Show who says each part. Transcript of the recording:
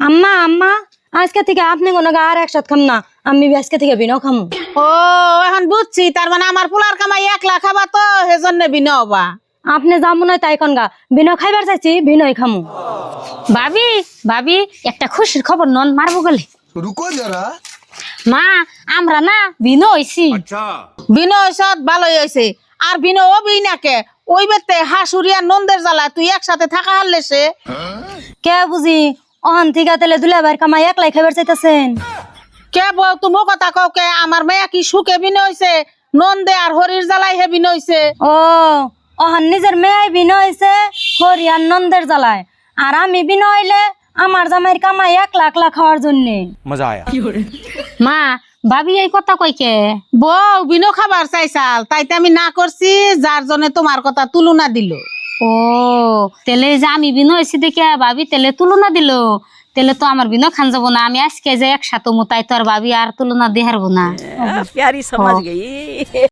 Speaker 1: আম্মা আম্মা আজকে থেকে আপনি কোনো আর একসাথে খাম না, আমি আজকে থেকে বিনো খামু।
Speaker 2: ও এখন বুঝছি, তার মানে আমার পোলার কামাই 1 লাখ খাবা তো সেজন্য বিনা হবা।
Speaker 1: আপনি যাবো নয় তাই কনগা, বিনো খাইবার চাইছি বিনয় খামু।
Speaker 3: ভাবি ভাবি একটা খুশির খবর নন মারবো গেলে।
Speaker 4: रुको जरा।
Speaker 3: মা আমরা না বিনো হইছি।
Speaker 2: বিনা হইছে ভালোই হয়েছে। আর বিনা হবি না কে? ওই বেতে হাসুরিয়া নন্দের জ্বালা তুই একসাথে থাকা হারলে সে
Speaker 1: কে বুঝি অহন থেকে তেলে দুলাভাইয়ের কামাই একলাই খাইবার চাইতেছেন?
Speaker 2: কে বউ তুমি কথা কও কে? আমার মেয়ে কি সুখে বিনা হইছে? নন্দে আর হরির জ্বালাই হে বিনা হইছে।
Speaker 1: ও অহন নিজের মেয়ে বিনো হইছে হরিয়ার নন্দের জ্বালায়, আর আমি বিনো হইলে আমার জামাইয়ের কামাই 1 লাখ লাখ খাওয়ার জন্যে।
Speaker 4: मजा आया।
Speaker 3: মা ভাবি এই কথা কই কে?
Speaker 2: বউ বিনো খাবার চাইছাল, তাইতে আমি না করছি, যার জন্য তোমার কথা তুলনা দিল।
Speaker 3: ও তেলে যে আমি বিনো হইছি দেখে ভাবি তেলে তুলনা দিল, তেলে তো আমার বিনো খান যাবো না। আমি আজকে যে একসাথে তাই তো আর ভাবি আর তুলনা দিয়ে হারবো না।
Speaker 5: प्यारी समझ गई।